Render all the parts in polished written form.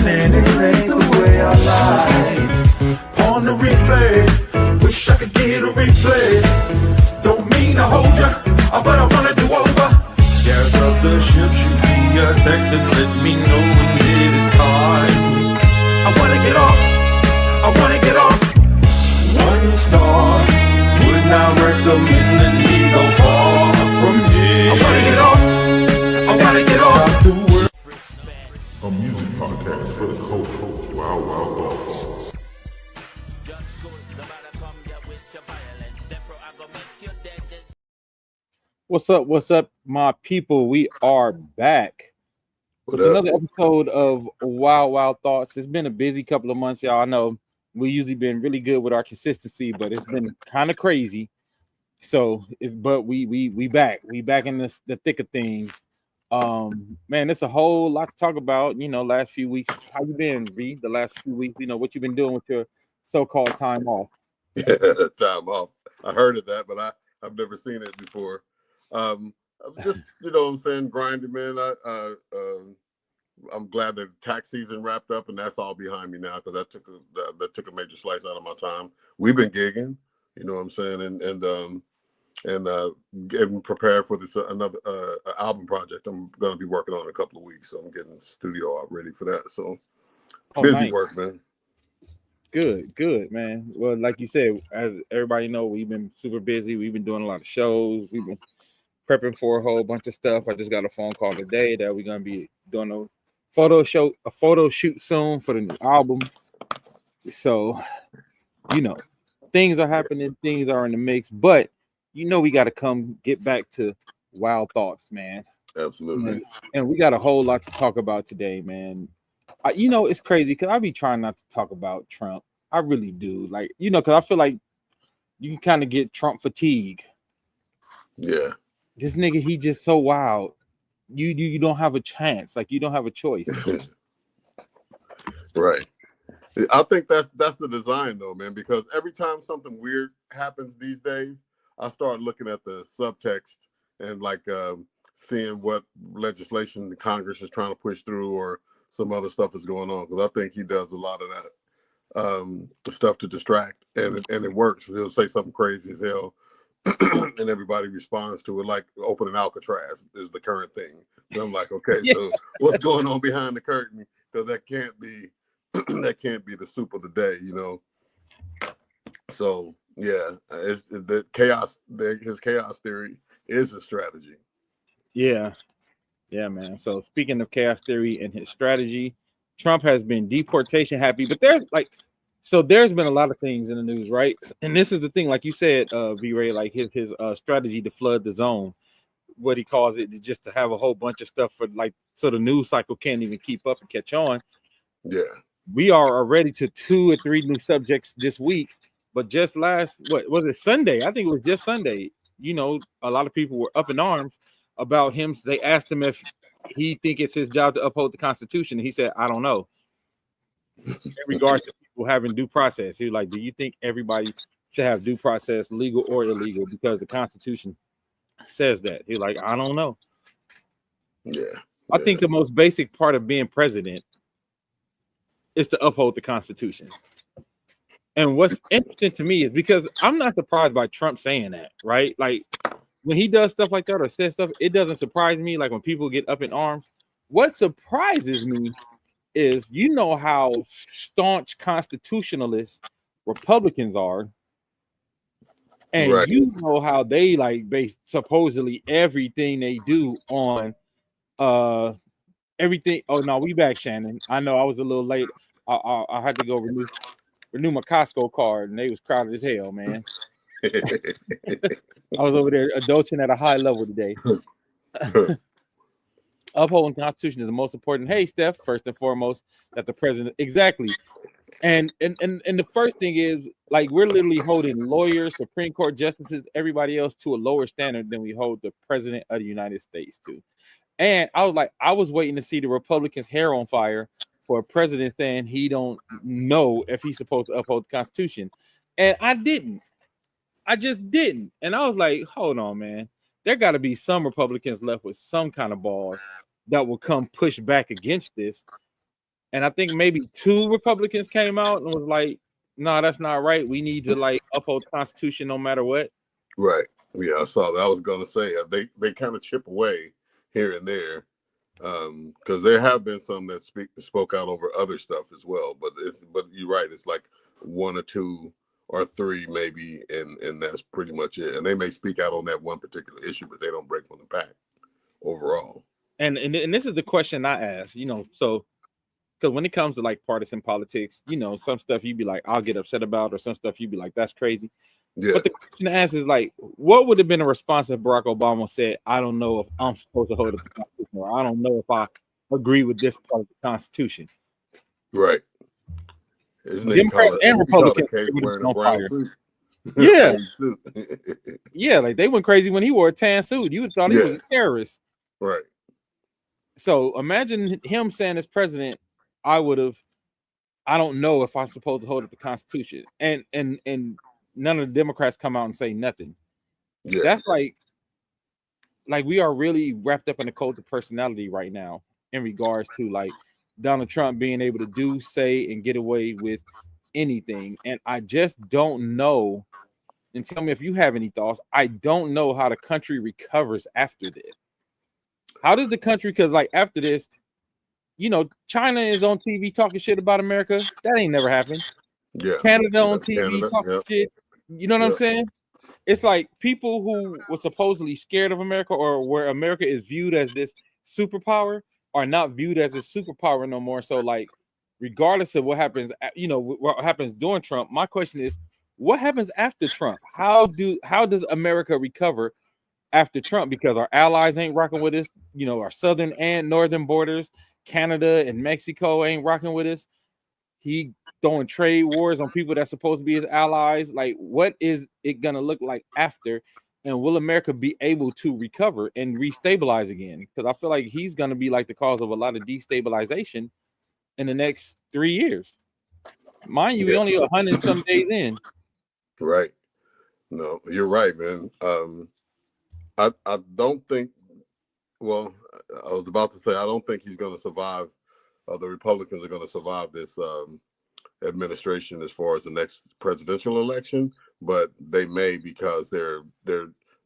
and it ain't the way I like. On the replay, wish I could get a replay. Don't mean to hold ya, but I wanna do over. Gas up the ship, shoot me a text and let me know when it is time. I wanna get off, I wanna get off. 1 star, would not recommend an eagle far from here. I wanna get off, I wanna get off. A music podcast for the culture. Wild, wild thoughts. What's up, my people? We are back with another episode of Wild Wild Thoughts. It's been a busy couple of months, y'all. I know we usually been really good with our consistency, but it's been kind of crazy. So we back. We back in the thick of things. Man, it's a whole lot to talk about. You know, last few weeks. How you been, Reed? The last few weeks, you know, what you been doing with your so-called time off? Yeah, time off. I heard of that, but I've never seen it before. I'm just, you know what I'm saying, grinding, man. I'm glad that tax season wrapped up and that's all behind me now, because that took a major slice out of my time. We've been gigging, you know what I'm saying, and getting prepared for this another album project I'm going to be working on in a couple of weeks. So I'm getting the studio all ready for that. So busy nice. work, man. Good, man. Well, like you said, as everybody know, we've been super busy. We've been doing a lot of shows. We've been prepping for a whole bunch of stuff. I just got a phone call today that we're gonna be doing a photo shoot soon for the new album. So, you know, things are happening, things are in the mix, but you know we got to get back to Wild Thoughts, man. Absolutely. And we got a whole lot to talk about today, man. You know, it's crazy because I be trying not to talk about Trump. I really do. Like, you know, because I feel like you can kind of get Trump fatigue. Yeah. This nigga, he just so wild. You don't have a chance. Like, you don't have a choice. Right. I think that's the design, though, man, because every time something weird happens these days, I start looking at the subtext and, like, seeing what legislation the Congress is trying to push through or some other stuff is going on, because I think he does a lot of that stuff to distract, and it works. He'll say something crazy as hell, and everybody responds to it, like opening Alcatraz is the current thing. And I'm like, okay, yeah. So what's going on behind the curtain? Because that can't be the soup of the day, you know. So yeah, it's the chaos. His chaos theory is a strategy. Yeah, man. So speaking of chaos theory and his strategy, Trump has been deportation happy, but there's been a lot of things in the news, right? And this is the thing, like you said, V-Ray, like his strategy to flood the zone, what he calls it, just to have a whole bunch of stuff for, like, so the news cycle can't even keep up and catch on. Yeah, we are already to 2 or 3 new subjects this week, but just what was it, Sunday? I think it was just Sunday. You know, a lot of people were up in arms about him. They asked him if he think it's his job to uphold the Constitution, and he said, I don't know. In regards to people having due process, he was like, do you think everybody should have due process, legal or illegal, because the Constitution says that? He's like, I don't know. Yeah. I think the most basic part of being president is to uphold the Constitution. And what's interesting to me is, because I'm not surprised by Trump saying that, right? Like, when he does stuff like that or says stuff, it doesn't surprise me. Like, when people get up in arms, what surprises me is, you know how staunch constitutionalists Republicans are, and right. You know how they, like, base supposedly everything they do on everything. Oh no, we back, Shannon. I know I was a little late. I had to go renew my Costco card, and they was crowded as hell, man. I was over there adulting at a high level today. Upholding the Constitution is the most important. Hey, Steph, first and foremost, that the president, exactly. And the first thing is, like, we're literally holding lawyers, Supreme Court justices, everybody else to a lower standard than we hold the president of the United States to. And I was waiting to see the Republicans' hair on fire for a president saying he don't know if he's supposed to uphold the Constitution. And I didn't. I just didn't. And I was like, hold on, man. There got to be some Republicans left with some kind of balls that will come push back against this. And I think maybe 2 Republicans came out and was like, "No, that's not right. We need to like uphold the Constitution no matter what." Right. Yeah, I saw that. I was gonna say they kind of chip away here and there, because there have been some that spoke out over other stuff as well. But you're right. It's like 1 or 2 or 3 maybe, and that's pretty much it. And they may speak out on that one particular issue, but they don't break from the pack overall. And this is the question I ask, so because when it comes to like partisan politics, some stuff you'd be like, I'll get upset about, or some stuff you'd be like, that's crazy. Yeah. But the question to ask is like, what would have been a response if Barack Obama said, I don't know if I'm supposed to hold up the Constitution, or I don't know if I agree with this part of the Constitution. Right. Democrats and Republicans wearing a brown suit. Yeah. Yeah, like they went crazy when he wore a tan suit. You would thought he was a terrorist. Right. So imagine him saying as president, I don't know if I'm supposed to hold up the Constitution. And none of the Democrats come out and say nothing. Yeah. That's like we are really wrapped up in a cult of personality right now in regards to like Donald Trump being able to do, say, and get away with anything. And I just don't know. And tell me if you have any thoughts. I don't know how the country recovers after this. How does the country, because like after this, China is on TV talking shit about America. That ain't never happened. Yeah. Canada on TV talking shit. You know what I'm saying? It's like people who were supposedly scared of America, or where America is viewed as this superpower, are not viewed as a superpower no more. So like, regardless of what happens, what happens during Trump, my question is, what happens after Trump? How does America recover after Trump? Because our allies ain't rocking with us. Our southern and northern borders, Canada and Mexico ain't rocking with us. He throwing trade wars on people that's supposed to be his allies. Like, what is it gonna look like after? And will America be able to recover and restabilize again? Because I feel like he's gonna be like the cause of a lot of destabilization in the next 3 years. Mind you, we only 100 some days in. Right. No, you're right, man. I don't think. Well, I was about to say I don't think he's going to survive. The Republicans are going to survive this administration as far as the next presidential election, but they may, because they're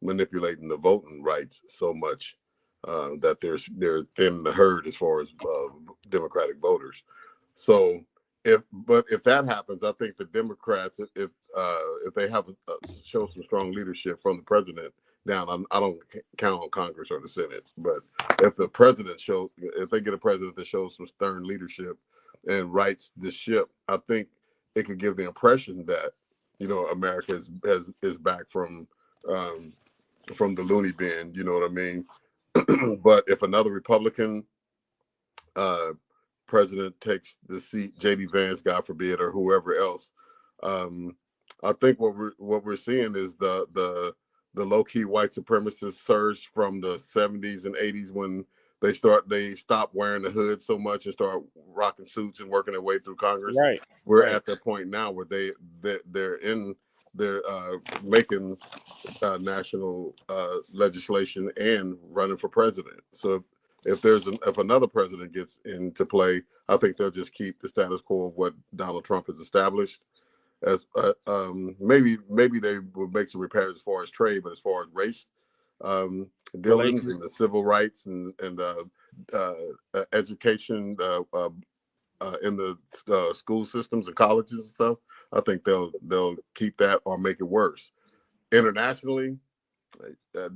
manipulating the voting rights so much that they're thinning the herd as far as Democratic voters. So if that happens, I think the Democrats, if they have show some strong leadership from the president down, I don't count on Congress or the Senate, but if the president if they get a president that shows some stern leadership and rights the ship, I think it could give the impression that America is back from the loony bin. You know what I mean? But if another Republican president takes the seat, J.D. Vance, God forbid, or whoever else, I think what we're seeing is the low-key white supremacist surge from the 70s and 80s, when they stop wearing the hood so much and start rocking suits and working their way through Congress. Right. We're at that point now where they're making national legislation and running for president. So if another president gets into play, I think they'll just keep the status quo of what Donald Trump has established. As maybe they would make some repairs as far as trade, but as far as race dealings and the civil rights and education in the school systems and colleges and stuff, I think they'll keep that or make it worse. Internationally,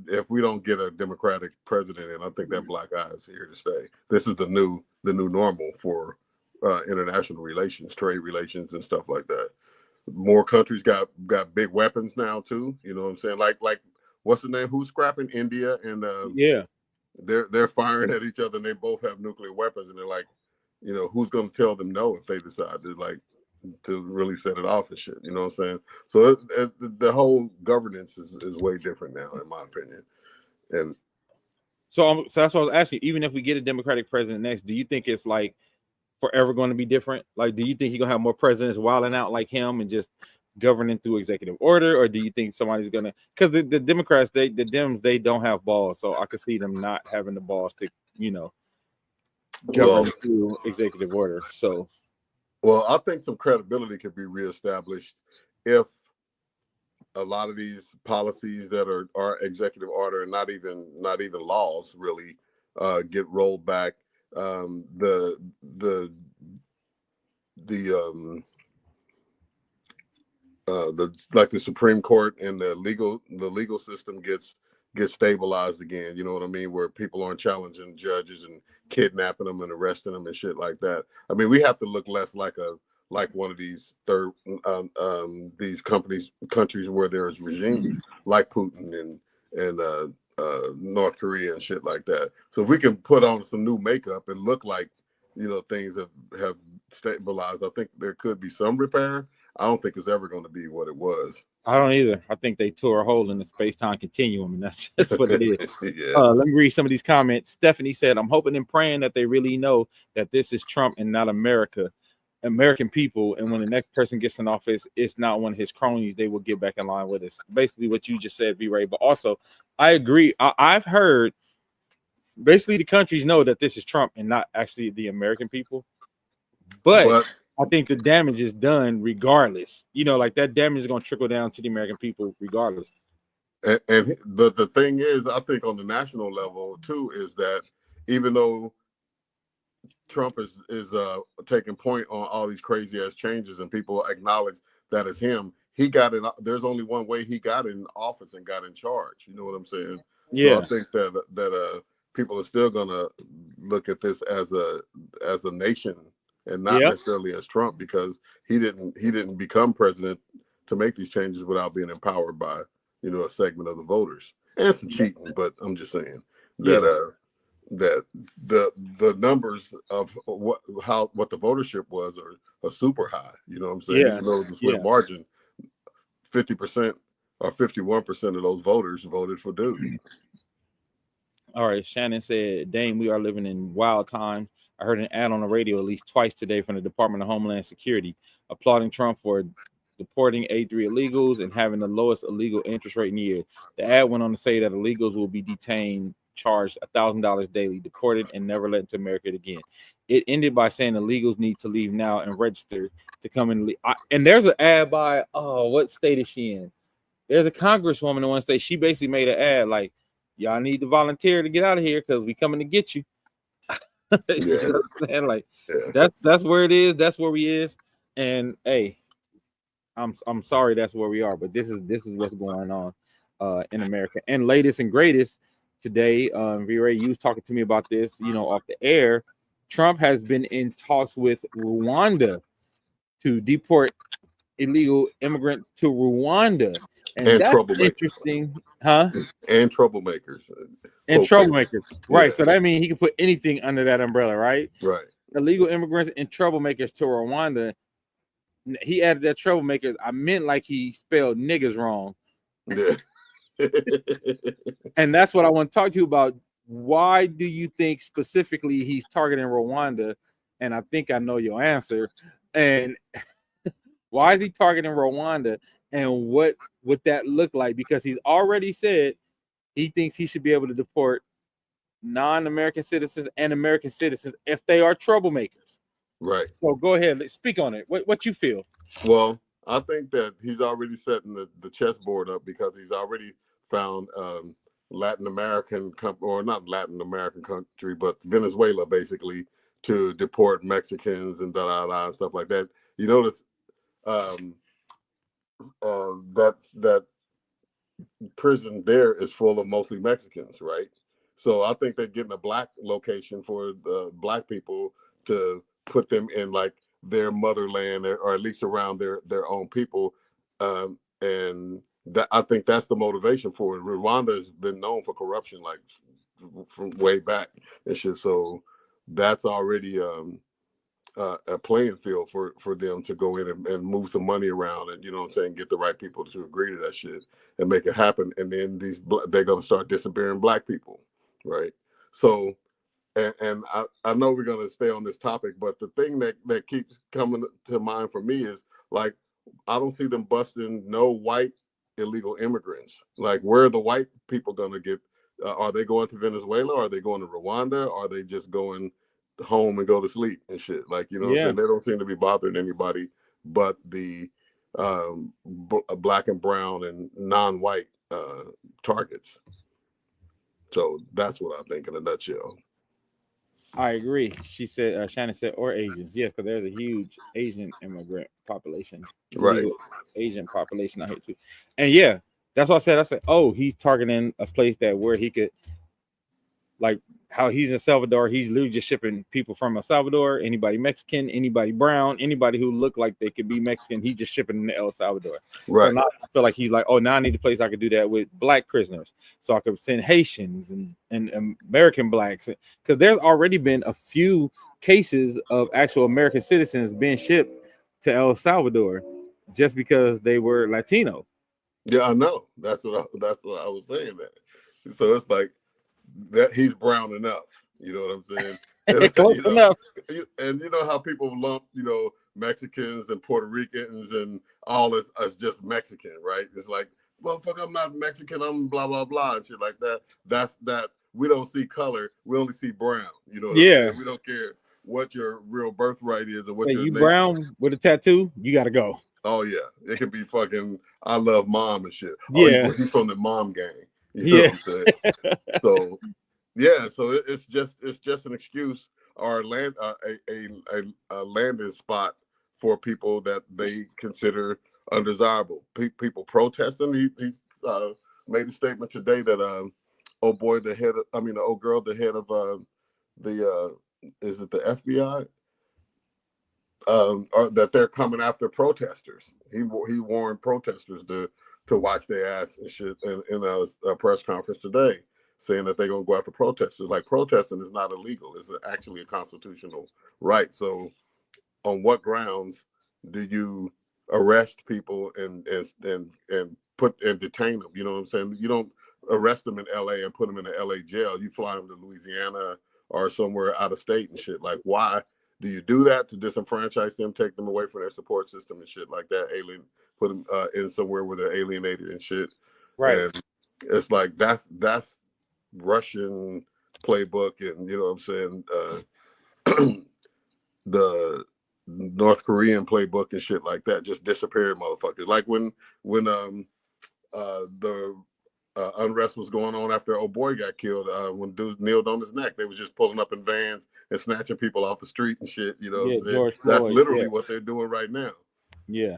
if we don't get a Democratic president, and I think that black eye is here to stay. This is the new normal for international relations, trade relations, and stuff like that. More countries got big weapons now too. You know what I'm saying? Like what's the name? Who's scrapping? India, and they're firing at each other, and they both have nuclear weapons, and they're like, who's going to tell them no if they decide to really set it off and shit? You know what I'm saying? So the whole governance is way different now, in my opinion. And so that's what I was asking. Even if we get a Democratic president next, do you think it's like forever going to be different? Like, do you think he's gonna have more presidents wilding out like him and just governing through executive order, or do you think somebody's gonna? Because the Democrats, the Dems, they don't have balls, so I could see them not having the balls to, governed through executive order. So, well, I think some credibility could be reestablished if a lot of these policies that are executive order and not even laws really get rolled back. The like the Supreme Court and the legal system gets stabilized again. You know what I mean? Where people aren't challenging judges and kidnapping them and arresting them and shit like that. I mean, we have to look less like one of these these countries where there's regimes like Putin and North Korea and shit like that. So if we can put on some new makeup and look like, you know, things have stabilized, I think there could be some repair. I don't think it's ever going to be what it was. I don't either. I think they tore a hole in the space-time continuum, and that's just what it is. Yeah. Let me read some of these comments. Stephanie said, I'm hoping and praying that they really know that this is Trump and not American people, and when the next person gets in office, it's not one of his cronies. They will get back in line with us. Basically what you just said, V-Ray. But also, I agree. I've heard basically the countries know that this is Trump and not actually the American people. But I think the damage is done regardless. You know, like that damage is going to trickle down to the American people regardless. And the thing is, I think on the national level too, is that even though Trump is taking point on all these crazy ass changes and people acknowledge that it's him, he got in. There's only one way he got in office and got in charge. You know what I'm saying? Yeah. So I think that people are still gonna look at this as a nation and not necessarily as Trump, because he didn't become president to make these changes without being empowered by, you know, a segment of the voters and some cheating. But I'm just saying that that the numbers of what the votership was are super high. You know what I'm saying? Even though it's a slim margin, 50% or 51% of those voters voted for Dude. All right, Shannon said, Dame, we are living in wild times. I heard an ad on the radio at least twice today from the Department of Homeland Security applauding Trump for deporting A3 illegals and having the lowest illegal interest rate in years. The ad went on to say that illegals will be detained, charged $1,000 daily, deported, and never let into America again. It ended by saying illegals need to leave now and register to come in. And there's an ad by, what state is she in? There's a congresswoman in one state. She basically made an ad like, y'all need to volunteer to get out of here because we coming to get you. You know what I'm saying? Like, that's where it is. That's where we is. And hey, I'm sorry that's where we are, but this is what's going on in America. And latest and greatest today, V-Ray, you was talking to me about this, you know, off the air. Trump has been in talks with Rwanda to deport illegal immigrants to Rwanda. And that's interesting, huh? And troublemakers. Right. So that means he can put anything under that umbrella, right? Right. Illegal immigrants and troublemakers to Rwanda. He added that troublemakers. I meant like he spelled niggas wrong. Yeah. And that's what I want to talk to you about. Why do you think specifically he's targeting Rwanda? And I think I know your answer. And why is he targeting Rwanda? And what would that look like? Because he's already said he thinks he should be able to deport non-American citizens and American citizens if they are troublemakers. Right. So go ahead, let's speak on it. What you feel? Well, I think that he's already setting the chessboard up, because he's already found Latin American or not Latin American country, but Venezuela basically, to deport Mexicans and and stuff like that. You notice that prison there is full of mostly Mexicans, right? So I think they're getting a black location for the black people to put them in like their motherland, or at least around their own people, and that, I think that's the motivation for it. Rwanda has been known for corruption like from way back and shit, so that's already a playing field for them to go in and move some money around, and, you know what I'm saying, get the right people to agree to that shit and make it happen. And then they're going to start disappearing black people, right? So, and I know we're going to stay on this topic, but the thing that keeps coming to mind for me is, like, I don't see them busting no white illegal immigrants. Like, where are the white people going to get? Are they going to Venezuela? Are they going to Rwanda? Are they just going home and go to sleep and shit. Like, you know what I'm Yeah. saying? They don't seem to be bothering anybody but the black and brown and non-white targets. So that's what I think in a nutshell. I agree. She said, Shannon said, or Asians. Yes, because there's a huge Asian immigrant population, Right. legal Asian population out here too. And yeah, that's what I said. I said, oh, he's targeting a place that where he could, like how he's in El Salvador, he's literally just shipping people from El Salvador, anybody Mexican, anybody brown, anybody who look like they could be Mexican, he just shipping to El Salvador. Right. So now I feel like he's like, oh, now I need a place I could do that with black prisoners. So I could send Haitians and American blacks. Because there's already been a few cases of actual American citizens being shipped to El Salvador just because they were Latino. Yeah, I know. That's what I was saying. That. So it's like that he's brown enough. You know what I'm saying? And, Close you know, enough. and you know how people lump, you know, Mexicans and Puerto Ricans and all this as just Mexican, right? It's like, motherfucker, I'm not Mexican, I'm blah blah blah and shit like that. That's that we don't see color, we only see brown. You know what I'm saying? We don't care what your real birthright is or what Hey, your you name brown is. with a tattoo, you gotta go. Oh yeah, it could be fucking I love mom and shit. Yeah. Oh, he's from the mom gang. You know what I'm saying? So yeah, so it's just an excuse or a landing spot for people that they consider undesirable. People protesting. He made a statement today that oh boy, the old girl, the head of the is it the FBI? Or that they're coming after protesters. He warned protesters to watch their ass and shit in a press conference today, saying that they're gonna go after protesters. Like protesting is not illegal; it's actually a constitutional right. So, on what grounds do you arrest people and put and detain them? You know what I'm saying? You don't arrest them in L.A. and put them in the L.A. jail. You fly them to Louisiana or somewhere out of state and shit. Like why? Do you do that to disenfranchise them, take them away from their support system and shit like that? Put them in somewhere where they're alienated and shit. Right. And it's like that's Russian playbook, and you know what I'm saying. The North Korean playbook and shit like that, just disappeared motherfuckers. Like when the unrest was going on after old boy got killed, when dudes kneeled on his neck, they was just pulling up in vans and snatching people off the street and shit. You know what I'm saying? George That's Floyd, literally what they're doing right now. Yeah.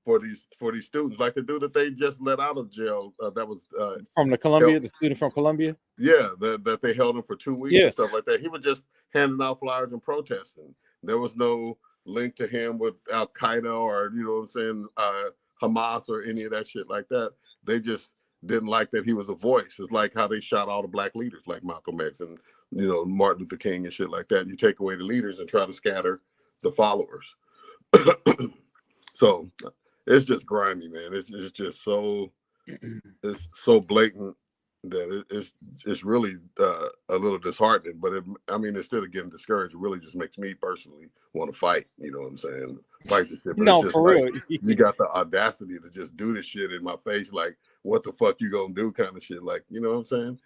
For these students, like the dude that they just let out of jail, that was from the Columbia, the student from Columbia. Yeah, that they held him for 2 weeks and stuff like that. He was just handing out flyers and protesting. There was no link to him with Al Qaeda or you know what I'm saying, Hamas or any of that shit like that. They just didn't like that he was a voice. It's like how they shot all the black leaders like Malcolm X and you know Martin Luther King and shit like that. You take away the leaders and try to scatter the followers. So it's just grimy, man. It's just so blatant that it's really a little disheartening. But instead of getting discouraged, it really just makes me personally want to fight. You know what I'm saying? Fight this shit. But No, it's just for like, real. you got the audacity to just do this shit in my face, like what the fuck you gonna do, kind of shit. Like you know what I'm saying?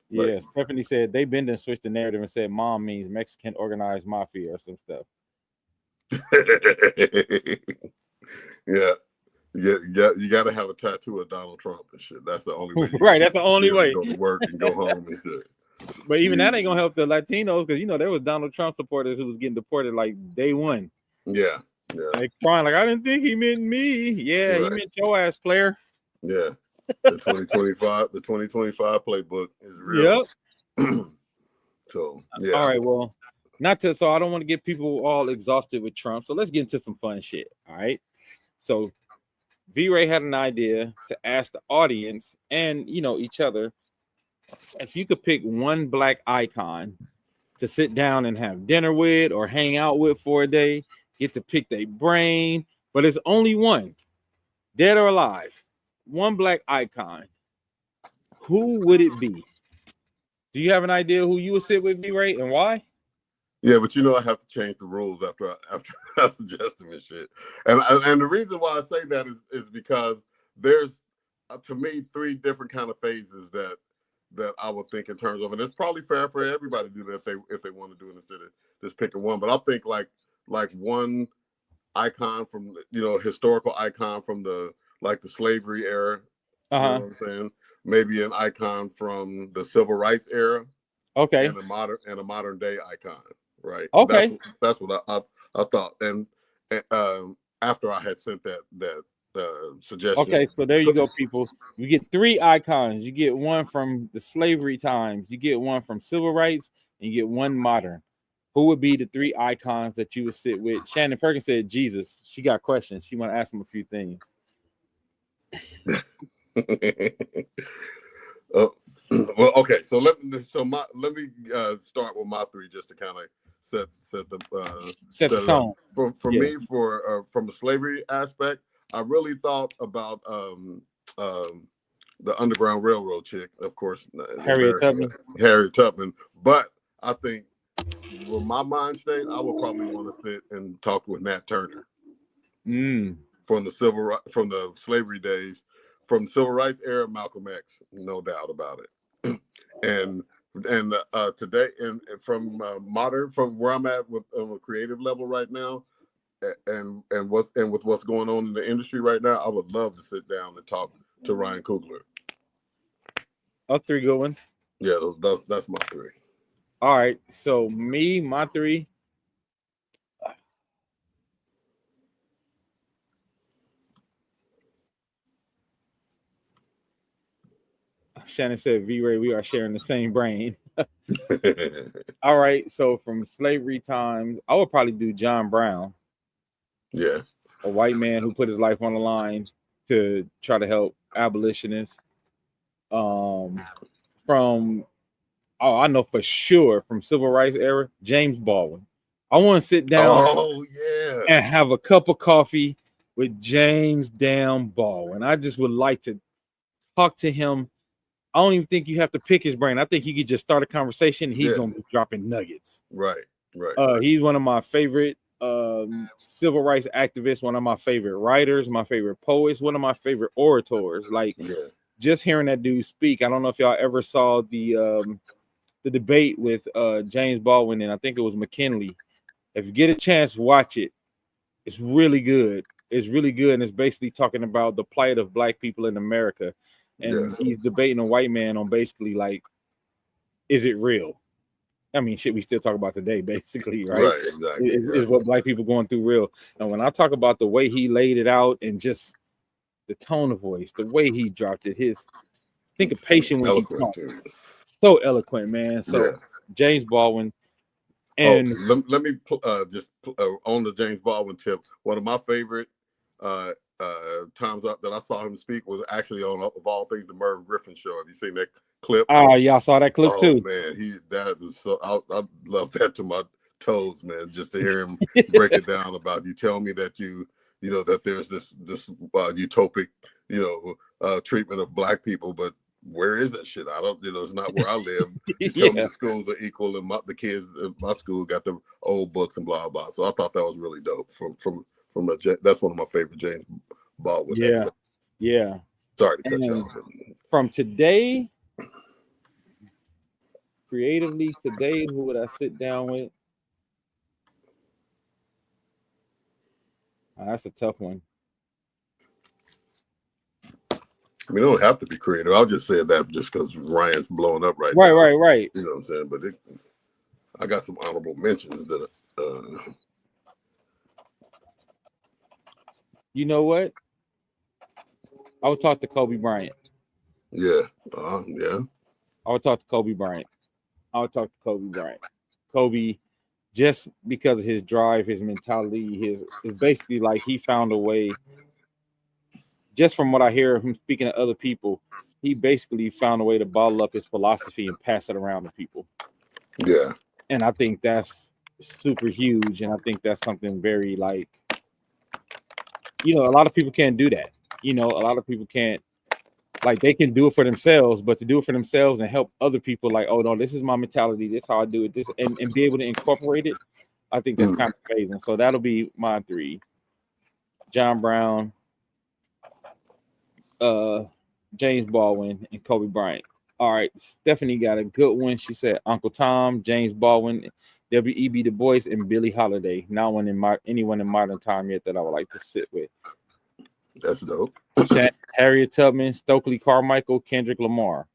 Yeah. Like, Stephanie said they bend and switched the narrative and said mom means Mexican organized mafia or some stuff. yeah. You got to have a tattoo of Donald Trump and shit. That's the only way. Right, that's the only way. Go to work and go home and shit. But even that ain't gonna help the Latinos because you know there was Donald Trump supporters who was getting deported like day one. Yeah. Like crying, like I didn't think he meant me. Yeah, Right. he meant your ass, player. Yeah. The 2025 playbook is real. Yep. So yeah. All right. Well, so I don't want to get people all exhausted with Trump. So let's get into some fun shit. All right. So V-Ray had an idea to ask the audience and each other if you could pick one black icon to sit down and have dinner with or hang out with for a day, get to pick their brain, but it's only one, dead or alive, one black icon. Who would it be? Do you have an idea who you would sit with, V-Ray, and why? Yeah, but I have to change the rules after I suggest them and shit. And the reason why I say that is because there's to me 3 different kind of phases that that I would think in terms of, and it's probably fair for everybody to do that if they want to do it instead of just picking one. But I think like one icon from historical icon from the slavery era. You know what I'm saying? Maybe an icon from the civil rights era. Okay. And a modern day icon. Right. Okay. That's what I thought. And after I had sent that suggestion. Okay, so there you go, people. You get 3 icons. You get one from the slavery times, you get one from civil rights, and you get one modern. Who would be the 3 icons that you would sit with? Shannon Perkins said Jesus. She got questions. She want to ask him a few things. Well, okay. So let me start with my 3 just to kind of set the tone. For me, from a slavery aspect, I really thought about the Underground Railroad chick, of course, Harriet Tubman. But I think, with my mind state, I would probably want to sit and talk with Nat Turner from the slavery days, from the civil rights era, Malcolm X, no doubt about it. and today, and from modern, from where I'm at with on a creative level right now, and with what's going on in the industry right now, I would love to sit down and talk to Ryan Coogler. Oh, 3 good ones. Yeah, that's my 3. All right, so my 3. Shannon said, V-Ray, we are sharing the same brain. All right, so from slavery times, I would probably do John Brown. Yeah. A white man who put his life on the line to try to help abolitionists. I know for sure from civil rights era, James Baldwin. I want to sit down and have a cup of coffee with James damn Baldwin. I just would like to talk to him. I don't even think you have to pick his brain. I think he could just start a conversation. He's going to be dropping nuggets. Right. He's one of my favorite civil rights activists, one of my favorite writers, my favorite poets, one of my favorite orators. Just hearing that dude speak. I don't know if y'all ever saw the debate with James Baldwin and I think it was McKinley. If you get a chance, watch it. It's really good. It's really good, and it's basically talking about the plight of Black people in America. And he's debating a white man on basically like, is it real? I mean, shit we still talk about today, basically, right? Right, exactly. Is what Black people going through real? And when I talk about the way he laid it out and just the tone of voice, the way he dropped it, his syncopation when he talked, so eloquent, man. So James Baldwin. And let me just on the James Baldwin tip. One of my favorite times that I saw him speak was actually on, of all things, the Merv Griffin show. Have you seen that clip? Yeah, I saw that clip too. Man, that was so. I love that to my toes, man. Just to hear him break it down about, you tell me that you know that there's this utopic treatment of Black people, but where is that shit? I don't, it's not where I live. You tell me the schools are equal, and the kids in my school got the old books and blah blah. So I thought that was really dope. That's one of my favorite James Baldwin. Yeah. Sorry to cut you off. From today, creatively today, who would I sit down with? That's a tough one. I mean, it don't have to be creative. I'll just say that just because Ryan's blowing up right now. Right. You know what I'm saying? But I got some honorable mentions that. You know what? I would talk to Kobe Bryant. Yeah. I would talk to Kobe Bryant. Kobe, just because of his drive, his mentality, his basically like he found a way. Just from what I hear of him speaking to other people, he basically found a way to bottle up his philosophy and pass it around to people. Yeah. And I think that's super huge. And I think that's something very like, a lot of people can't do that. A lot of people can't, like, they can do it for themselves, but to do it for themselves and help other people, like, oh no, this is my mentality, this is how I do it, this and be able to incorporate it, I think that's kind of amazing. So that'll be my 3. John Brown, James Baldwin, and Kobe Bryant. All right, Stephanie got a good one. She said Uncle Tom, James Baldwin, W.E.B. Du Bois, and Billie Holiday. Not one in anyone in modern time yet that I would like to sit with. That's dope. Harriet Tubman, Stokely Carmichael, Kendrick Lamar.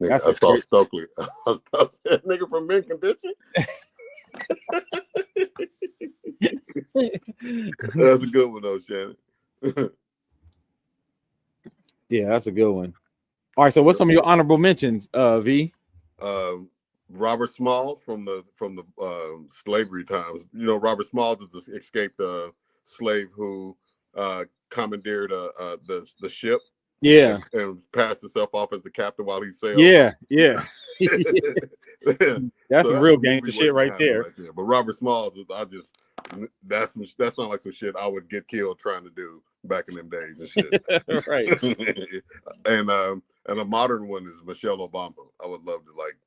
Nigga, I saw Stokely. I was that nigga from Mint Condition. That's a good one though, Shannon. Yeah, that's a good one. All right, so what's some of your honorable mentions, V? Robert Smalls from the slavery times. You know, Robert Smalls is the escaped slave who commandeered the ship. Yeah, and passed himself off as the captain while he sailed. Yeah. That's So some real gangster shit right there. But Robert Smalls, that sounds like some shit I would get killed trying to do back in them days and shit. Right. And a modern one is Michelle Obama. I would love to, like,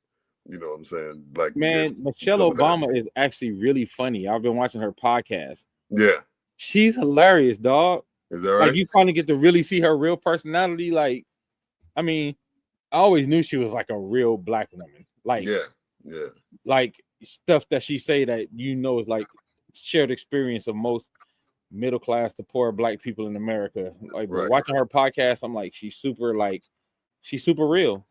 you know what I'm saying? Like, man, Michelle Obama is actually really funny. I've been watching her podcast. Yeah. She's hilarious, dog. Is that right? Like, you finally get to really see her real personality. Like, I mean, I always knew she was like a real black woman. Like, yeah. Like stuff that she say that is like shared experience of most middle class to poor black people in America. Like, Right. Watching her podcast, I'm like, she's super real,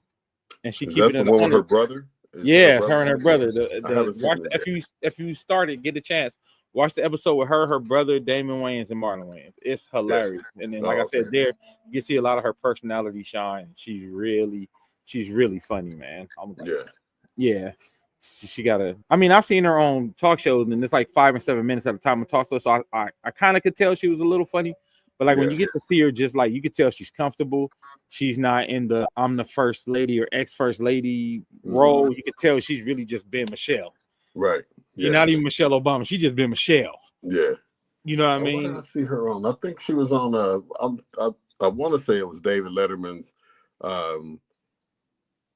and she Is keep that it the in one with her brother? Yeah, her and her brother. If you started, get a chance. Watch the episode with her brother, Damon Wayans, and Marlon Wayans. It's hilarious. Yes. And then, like I said, there you see a lot of her personality shine. She's really funny, man. I'm like, yeah. She got a. I mean, I've seen her on talk shows, and it's like 5 and 7 minutes at a time of talk show. So I kind of could tell she was a little funny, but like when you get to see her, just like you could tell she's comfortable. She's not in the I'm the first lady or ex-first lady role. You could tell she's really just been Michelle. Right. Yeah. You're not even Michelle Obama. She just been Michelle. Yeah. You know what I mean? What did I see her on? I think she was on I want to say it was David Letterman's.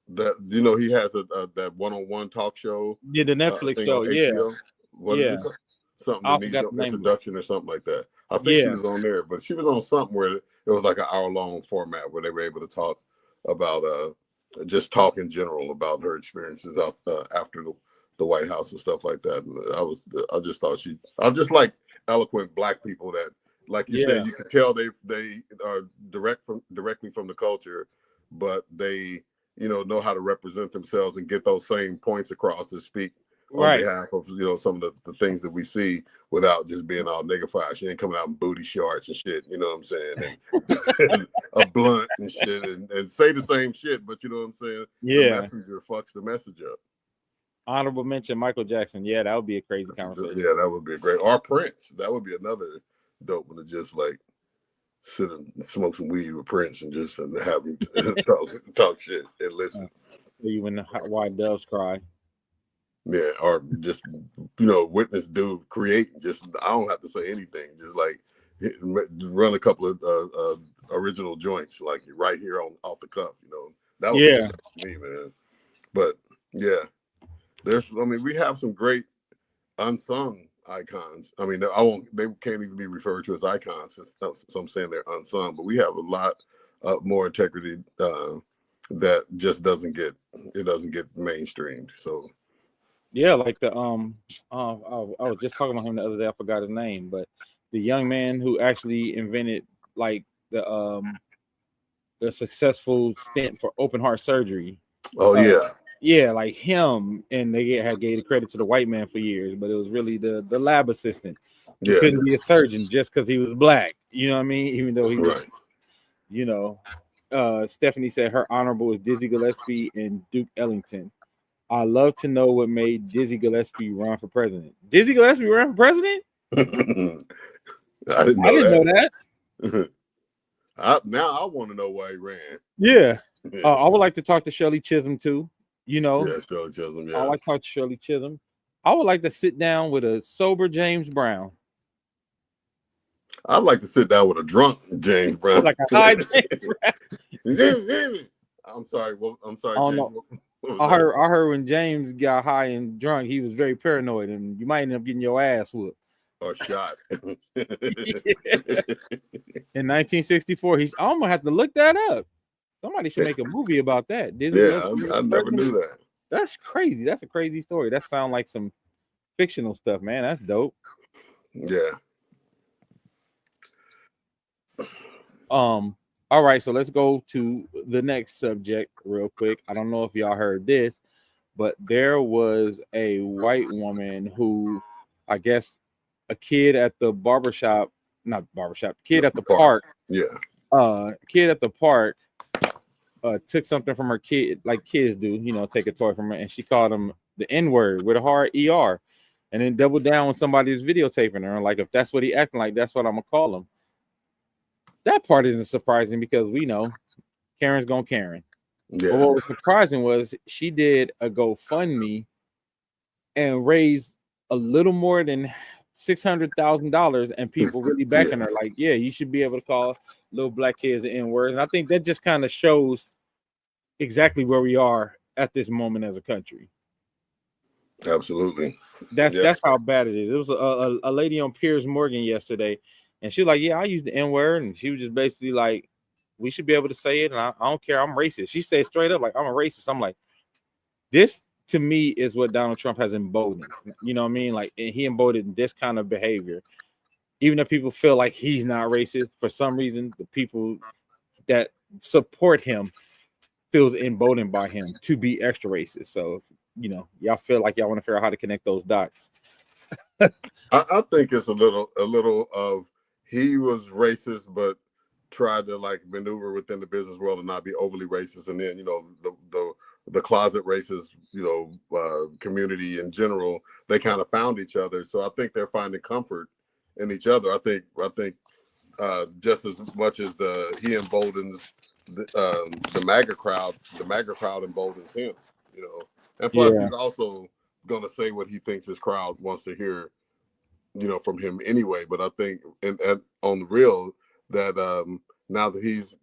That he has that one-on-one talk show. Yeah, the Netflix show. Yeah. What is it called? Something that needs an introduction or something like that. I think she was on there, but she was on something where it was like an hour-long format where they were able to talk about just talk in general about her experiences after the White House and stuff like that. And I just thought I just like eloquent black people that, like you said, you can tell they are directly from the culture, but they know how to represent themselves and get those same points across and speak on behalf of some of the things that we see without just being all niggified. She ain't coming out in booty shorts and shit, you know what I'm saying? And a blunt and shit and say the same shit, but you know what I'm saying? Yeah. The messenger fucks the message up. Honorable mention Michael Jackson. Yeah, that would be a crazy conversation. Yeah, that would be great. Or Prince. That would be another dope one to just like sit and smoke some weed with Prince and just have him talk shit and listen. Even the white doves cry. Yeah, or just witness dude create. Just I don't have to say anything. Just like run a couple of original joints like right here off the cuff. That would be me, man. But yeah, we have some great unsung icons. I mean, they can't even be referred to as icons since I'm saying they're unsung. But we have a lot more integrity that just doesn't get mainstreamed. So. Yeah, like the I was just talking about him the other day. I forgot his name, but the young man who actually invented like the successful stent for open heart surgery. Oh yeah, like him, and they gave the credit to the white man for years, but it was really the lab assistant. He couldn't be a surgeon just because he was black. You know what I mean? Even though he was, Stephanie said her honorable is Dizzy Gillespie and Duke Ellington. I love to know what made Dizzy Gillespie run for president. Dizzy Gillespie ran for president? I didn't know that. Now I want to know why he ran. Yeah. I would like to talk to Shirley Chisholm too. Yeah, Shirley Chisholm. Yeah. I like to talk to Shirley Chisholm. I would like to sit down with a sober James Brown. I'd like to sit down with a drunk James Brown. Like a high James Brown. I'm sorry. James. I heard when James got high and drunk, he was very paranoid, and you might end up getting your ass whooped. Or shot. In 1964, I'm gonna have to look that up. Somebody should make a movie about that. Disney Yeah, Plus I never knew that. That's crazy. That's a crazy story. That sounds like some fictional stuff, man. That's dope. Yeah. All right, so let's go to the next subject real quick. I don't know if y'all heard this, but there was a white woman who, I guess, a kid at the barbershop, not barbershop, kid at the park. Yeah. Kid at the park took something from her kid, like kids do, you know, take a toy from her, and she called him the N-word with a hard ER, and then doubled down when somebody was videotaping her. And like, if that's what he acting like, that's what I'm gonna call him. That part isn't surprising because we know Karen's gonna Karen. Yeah. But what was surprising was she did a GoFundMe and raised a little more than $600,000, and people really backing her. Like, yeah, you should be able to call little black kids the N-word. And I think that just kind of shows exactly where we are at this moment as a country. Absolutely. That's how bad it is. It was a lady on Piers Morgan yesterday, and she was like, yeah, I use the N-word, and she was just basically like, we should be able to say it, and I don't care, I'm racist. She said straight up, like, I'm a racist. I'm like, this to me is what Donald Trump has emboldened. You know what I mean? Like, and he emboldened this kind of behavior. Even if people feel like he's not racist, for some reason, the people that support him feels emboldened by him to be extra racist. So, you know, y'all feel like y'all want to figure out how to connect those dots. I think it's a little of he was racist, but tried to like maneuver within the business world and not be overly racist. And then, you know, the closet racist, you know, community in general, they kind of found each other. So I think they're finding comfort in each other. I think just as much as he emboldens the MAGA crowd emboldens him, you know. And plus he's also gonna say what he thinks his crowd wants to hear, you know, from him anyway. But I think and on the real that now that he's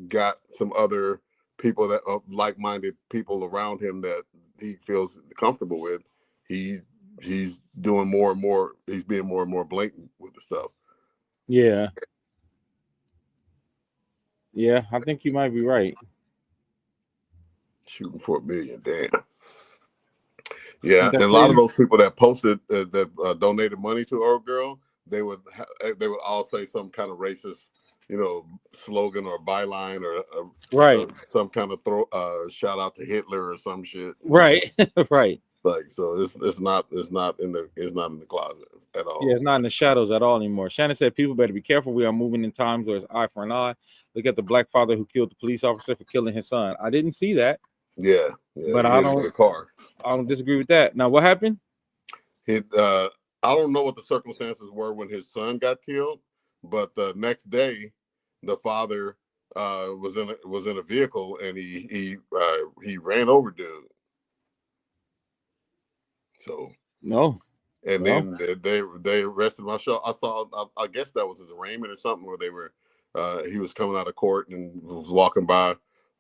got some other people that like-minded people around him that he feels comfortable with, he's doing more and more. He's being more and more blatant with the stuff. Yeah, I think you might be right. Shooting for $1 million, damn. Yeah, and a lot of those people that posted that donated money to our girl, they would all say some kind of racist, you know, slogan or byline or right, or some kind of shout out to Hitler or some shit. Right, right. Like, so it's not in the closet at all. Yeah, it's not in the shadows at all anymore. Shannon said people better be careful. We are moving in times where it's eye for an eye. Look at the black father who killed the police officer for killing his son. I didn't see that. Yeah, but I don't disagree with that. Now, what happened? I don't know what the circumstances were when his son got killed, but the next day, the father was in a vehicle and he ran over dude. So no, and then they arrested him. I guess that was his arraignment or something where they were he was coming out of court and was walking by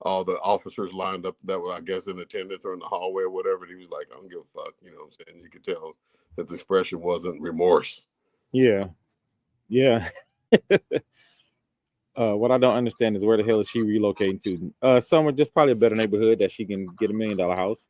all the officers lined up that were, I guess, in attendance or in the hallway or whatever. And he was like, I don't give a fuck, you know what I'm saying? You could tell that the expression wasn't remorse. Yeah. What I don't understand is where the hell is she relocating to? Somewhere just probably a better neighborhood that she can get $1 million house.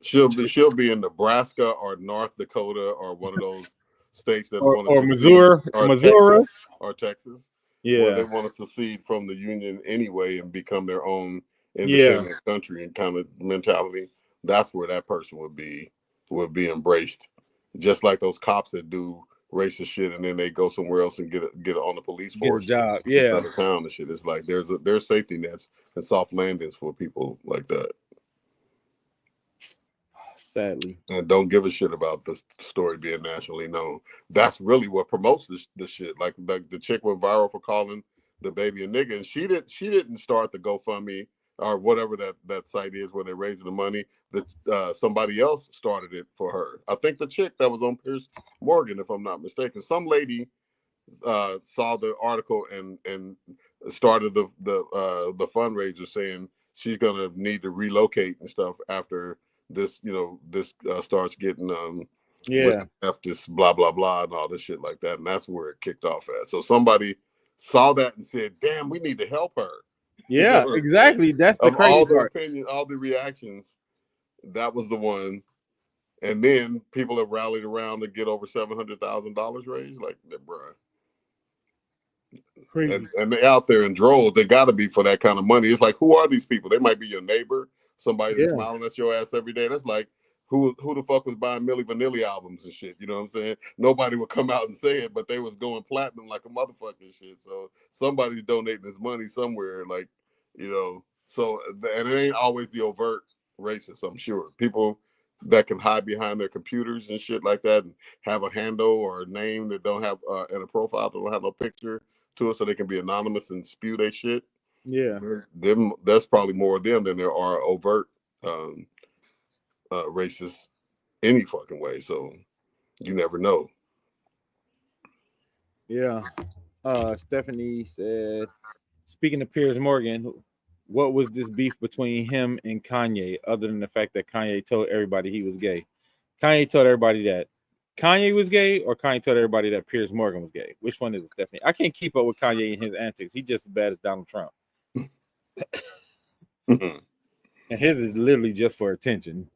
She'll be in Nebraska or North Dakota or one of those states that or Missouri or Texas. Yeah, where they want to secede from the union anyway and become their own independent country and kind of mentality. That's where that person would be embraced, just like those cops that do racist shit and then they go somewhere else and get on the police force, get a job, yeah, out of town and shit. It's like there's safety nets and soft landings for people like that. Sadly, and don't give a shit about the story being nationally known. That's really what promotes this shit. Like the chick went viral for calling the baby a nigga, and she didn't start the GoFundMe or whatever that site is where they're raising the money. That somebody else started it for her. I think the chick that was on Piers Morgan, if I'm not mistaken, some lady saw the article and started the fundraiser saying she's gonna need to relocate and stuff after this, you know, this starts getting this blah blah blah and all this shit like that, and that's where it kicked off at. So somebody saw that and said, "Damn, we need to help her." Yeah, exactly. That's the Of crazy all the part. opinions, all the reactions, that was the one. And then people have rallied around to get over $700,000 raised. Like, bruh. Crazy. And they out there in droves. They got to be for that kind of money. It's like, who are these people? They might be your neighbor, somebody that's Yeah. smiling at your ass every day. That's like, who the fuck was buying Milli Vanilli albums and shit? You know what I'm saying? Nobody would come out and say it, but they was going platinum like a motherfucker and shit. So somebody's donating this money somewhere, like, you know. So, and it ain't always the overt racist, I'm sure. People that can hide behind their computers and shit like that and have a handle or a name that don't have and a profile that don't have no picture to it, so they can be anonymous and spew their shit. Yeah. There's probably more of them than there are overt racist any fucking way. So you never know. Yeah. Stephanie said, speaking of Piers Morgan, what was this beef between him and Kanye, other than the fact that Kanye told everybody he was gay? Kanye told everybody that Kanye was gay, or Kanye told everybody that Piers Morgan was gay? Which one is it, Stephanie? I can't keep up with Kanye and his antics. He's just as bad as Donald Trump. And his is literally just for attention.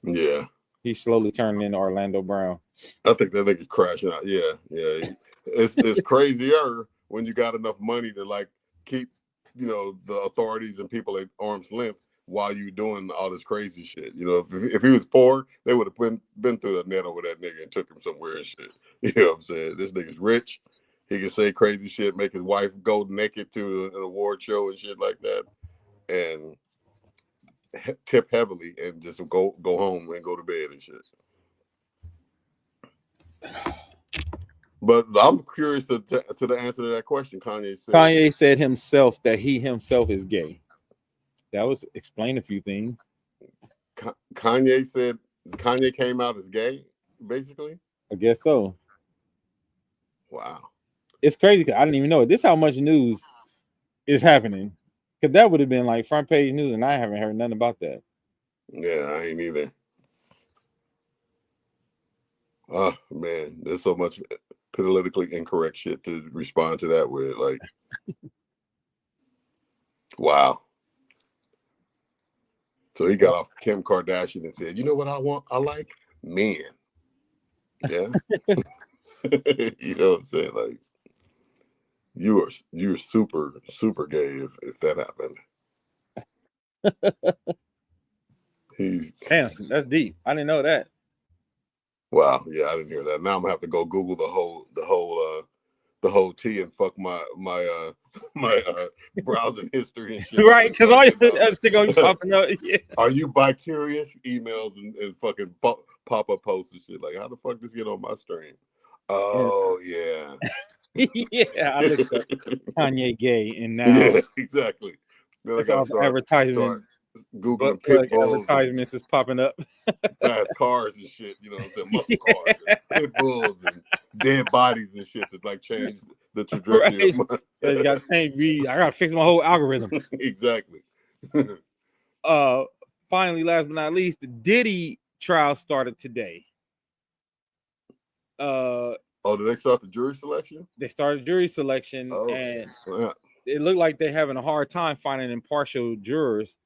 Yeah. He's slowly turning into Orlando Brown. I think that nigga crashing out. Yeah. It's crazier when you got enough money to like keep, you know, the authorities and people at arm's length while you doing all this crazy shit. You know, if he was poor, they would have been through the net over that nigga and took him somewhere and shit. You know what I'm saying? This nigga's rich. He can say crazy shit, make his wife go naked to an award show and shit like that, and tip heavily and just go home and go to bed and shit. But I'm curious to the answer to that question. Kanye said himself that he himself is gay. That was explain a few things. Kanye said Kanye came out as gay, basically. I guess so. Wow. It's crazy because I didn't even know it. This is how much news is happening. Because that would have been like front page news, and I haven't heard nothing about that. Yeah, I ain't either. Oh man, there's so much politically incorrect shit to respond to that with. Like, wow. So he got off Kim Kardashian and said, "You know what I want? I like men." Yeah. You know what I'm saying? Like, you're super gay if that happened. Damn, that's deep. I didn't know that. Wow, yeah, I didn't hear that. Now I'm gonna have to go Google the whole tea and fuck my browsing history and shit. Right, because all your shit gonna be popping up. Yeah. Are you bi-curious? Emails and fucking pop-up posts and shit. Like, how the fuck this get on my stream? Oh yeah. Yeah, I looked up Kanye gay, and now yeah, exactly. Then I gotta start advertisement. Googling pit bulls, advertisements is popping up. fast cars and shit. You know what I'm saying? Muscle cars, and pit bulls, and dead bodies and shit that like change the trajectory of my. You gotta change. I gotta fix my whole algorithm. Exactly. Finally, last but not least, the Diddy trial started today. Did they start the jury selection? They started jury selection, and it looked like they're having a hard time finding impartial jurors.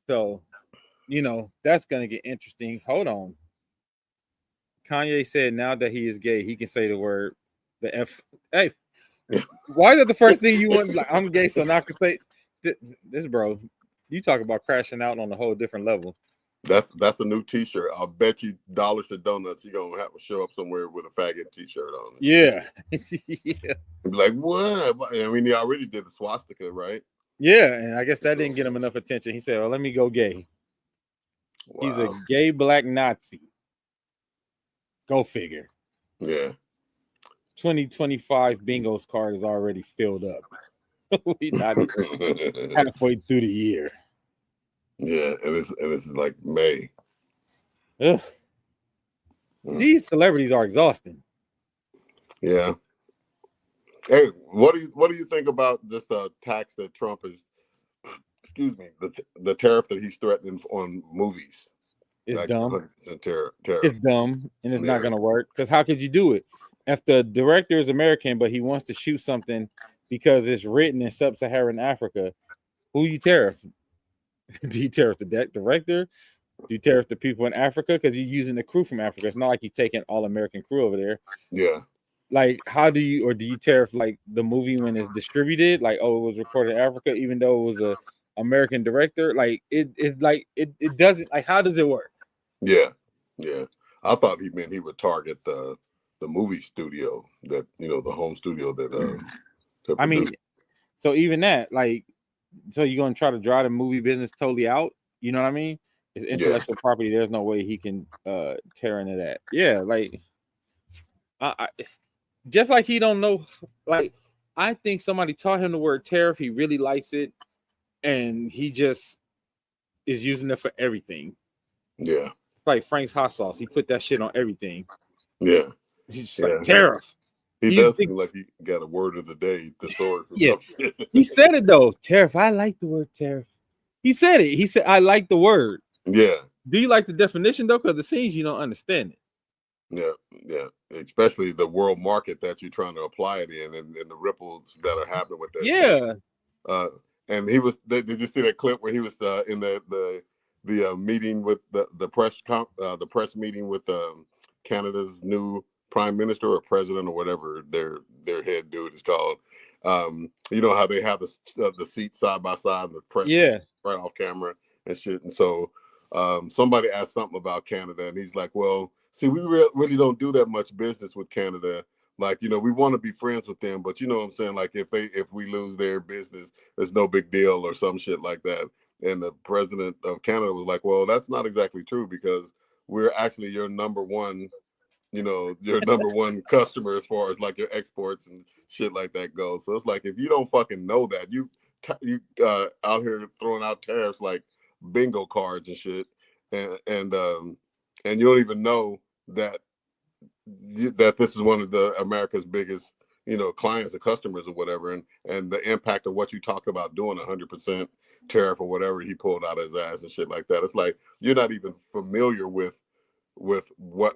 So, you know, that's gonna get interesting. Hold on. Kanye said now that he is gay, he can say the word, the F. Hey, why is that the first thing you want? Like, I'm gay, so now I can say this, bro. You talk about crashing out on a whole different level. That's a new T-shirt. I'll bet you dollars to donuts you're gonna have to show up somewhere with a faggot T-shirt on it. Yeah. Yeah. Be like, what? I mean, he already did the swastika, right? Yeah, and I guess that didn't get him enough attention. He said, "Well, let me go gay." Wow. He's a gay black Nazi. Go figure. Yeah. 2025 bingo's card is already filled up. We're not even halfway through the year. Yeah, and it's like May. Ugh. These celebrities are exhausting. Yeah. Hey, what do you think about this tax that Trump is? Excuse me, the tariff that he's threatening on movies. It's like dumb. Tariff. It's dumb, and it's not going to work. Because how could you do it? If the director is American, but he wants to shoot something because it's written in sub-Saharan Africa. Who you tariff? Do you tariff the director? Do you tariff the people in Africa? Because you're using the crew from Africa. It's not like you're taking all American crew over there. Yeah. Like, how do you, or do you tariff like the movie when it's distributed? Like, oh, it was recorded in Africa, even though it was a American director. Like, it doesn't, like, how does it work? Yeah. Yeah. I thought he meant he would target the movie studio that, the home studio that I mean, so even that, like, so you're gonna try to draw the movie business totally out? You know what I mean? It's intellectual property. There's no way he can tear into that. Yeah, like, I just like he don't know. Like, I think somebody taught him the word tariff. He really likes it, and he just is using it for everything. Yeah. It's like Frank's hot sauce. He put that shit on everything. Yeah. He's just like tariff. He does seem like he got a word of the day, thesaurus. Yeah, he said it though. Tariff. I like the word tariff. He said it. He said, I like the word. Yeah. Do you like the definition though? Because it seems you don't understand it. Yeah, yeah. Especially the world market that you're trying to apply it in, and the ripples that are happening with that. Yeah. And he was. Did you see that clip where he was in the meeting with the press meeting with Canada's new prime minister or president or whatever their head dude is called. You know how they have the seats side by side and the press right off camera and shit. And so somebody asked something about Canada, and he's like, well, see, we really don't do that much business with Canada. Like, we want to be friends with them, but you know what I'm saying? Like, if we lose their business, it's no big deal or some shit like that. And the president of Canada was like, well, that's not exactly true, because we're actually your number one, your number one customer as far as like your exports and shit like that goes. So it's like, if you don't fucking know that, you out here throwing out tariffs like bingo cards and shit, and you don't even know that this is one of America's biggest, clients or customers or whatever, and the impact of what you talked about doing 100% tariff or whatever he pulled out of his ass and shit like that. It's like you're not even familiar with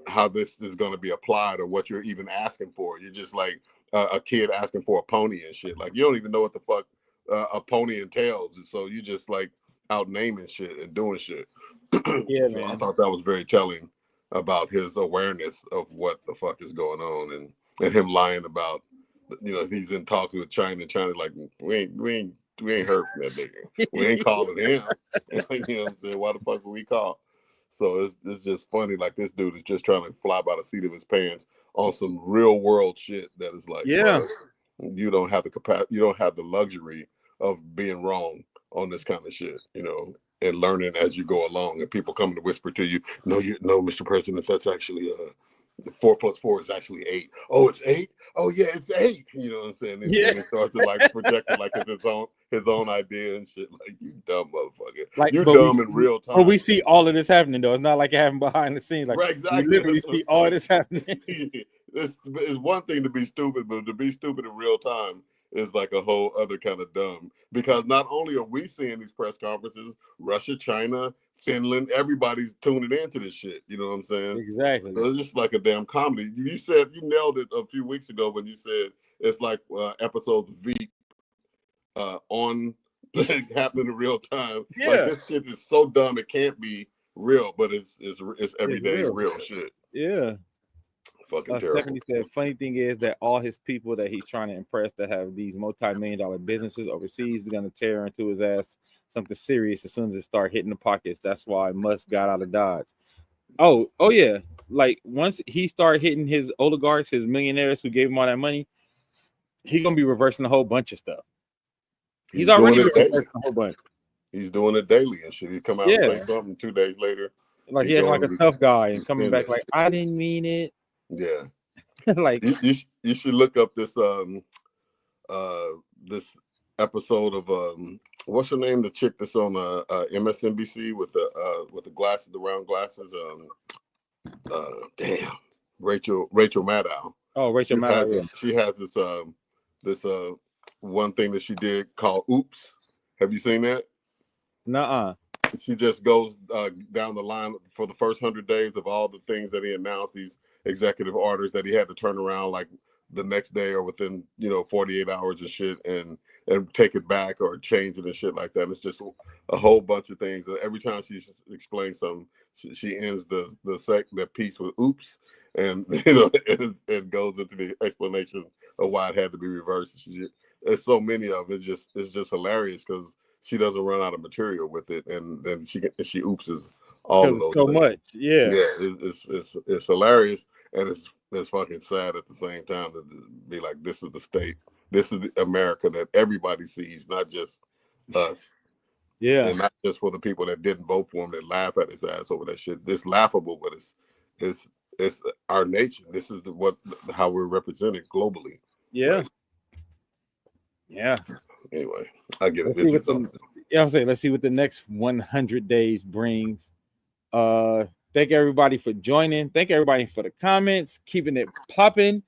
how this is going to be applied or what you're even asking for. You're just like a kid asking for a pony and shit. Like, you don't even know what the fuck a pony entails, and so you just like out naming shit and doing shit. Yeah, so man. I thought that was very telling about his awareness of what the fuck is going on, and him lying about, he's in talks with China, and China like, we ain't heard from that nigga. We ain't calling him. You know what I'm saying? Why the fuck would we call? So it's just funny. Like, this dude is just trying to fly by the seat of his pants on some real world shit that is like, bro, you don't have the capacity, you don't have the luxury of being wrong on this kind of shit, and learning as you go along, and people coming to whisper to you, no, Mr. President, that's actually 4 + 4 is actually 8. Oh, it's 8. Oh yeah, it's 8. You know what I'm saying? And he starts to like project it like it's his own idea and shit. Like, you dumb motherfucker. Like, you're dumb in real time. But we see all of this happening though. It's not like it happened behind the scenes. Like, right, exactly. We literally see all this happening. It's one thing to be stupid, but to be stupid in real time is like a whole other kind of dumb. Because not only are we seeing these press conferences, Russia, China, Finland, everybody's tuning into this shit. You know what I'm saying? Exactly. So it's just like a damn comedy. You said, you nailed it a few weeks ago when you said it's like episodes of Veep on happening in real time. Yeah. Like, this shit is so dumb it can't be real, but it's everyday real shit. Yeah. Fucking terrible. Stephanie said, funny thing is that all his people that he's trying to impress that have these multi-million-dollar businesses overseas is going to tear into his ass something serious as soon as it start hitting the pockets. That's why Musk got out of Dodge. Oh yeah. Like, once he started hitting his oligarchs, his millionaires who gave him all that money, he's going to be reversing a whole bunch of stuff. He's already reversing a whole bunch. He's doing it daily and shit. He come out and say something 2 days later. Like, he acting like a tough guy and coming back like, I didn't mean it. Yeah. Like, you should look up this this episode of what's her name, the chick that's on MSNBC with the glasses, the round glasses, damn, Rachel Maddow. Oh, Rachel Maddow. She has this one thing that she did called Oops. Have you seen that? Nuh-uh. She just goes down the line for the first 100 days of all the things that he announced, these executive orders that he had to turn around, like the next day or within 48 hours and shit, and take it back or change it and shit like that. It's just a whole bunch of things. Every time she explains something, she ends the piece with "oops," and it goes into the explanation of why it had to be reversed. There's so many of it. It's just hilarious because she doesn't run out of material with it, and then she oopses all of those so things. much. Yeah. It's hilarious, and it's fucking sad at the same time to be like, this is the state, this is the America that everybody sees, not just us. Yeah. And not just for the people that didn't vote for him that laugh at his ass over that shit. It's laughable, but it's our nation. This is how we're represented globally. Yeah. Right? Yeah. Anyway, I get it. I'm saying, let's see what the next 100 days brings. Thank everybody for joining. Thank everybody for the comments, keeping it popping,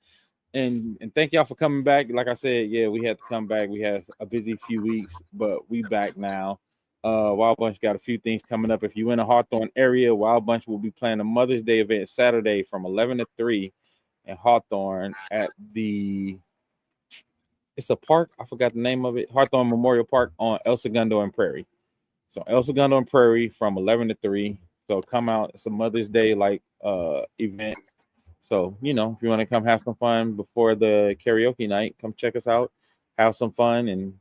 and thank y'all for coming back. Like I said, yeah, we had to come back. We had a busy few weeks, but we back now. Wild Bunch got a few things coming up. If you're in the Hawthorne area, Wild Bunch will be playing a Mother's Day event Saturday from 11 to 3 in Hawthorne at it's a park. I forgot the name of it. Hawthorne Memorial Park on El Segundo and Prairie. So El Segundo and Prairie from 11 to 3. So come out. It's a Mother's Day event. So, if you want to come have some fun before the karaoke night, come check us out, have some fun, and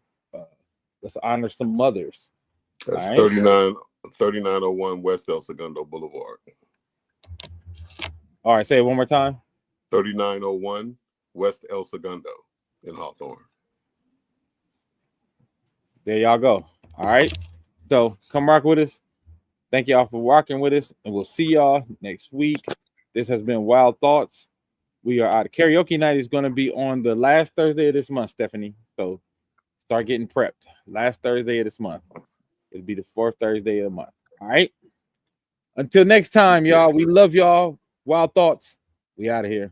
let's honor some mothers. That's right? 3901 West El Segundo Boulevard. All right, say it one more time. 3901 West El Segundo in Hawthorne. There y'all go. All right. So come rock with us. Thank y'all for rocking with us, and we'll see y'all next week. This has been Wild Thoughts. We are out. Karaoke night is going to be on the last Thursday of this month, Stephanie. So start getting prepped. Last Thursday of this month. It'll be the 4th Thursday of the month. All right. Until next time, y'all. We love y'all. Wild Thoughts. We out of here.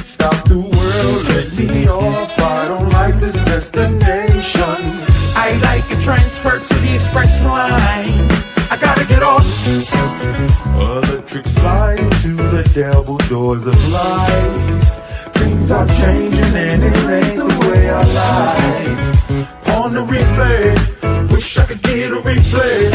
Stop the world, let me off. I don't like this destination. I like a transfer to the express line. I gotta get off. Electric slide to the devil doors of life. Things are changing and it ain't the way I like. On the replay, wish I could get a replay.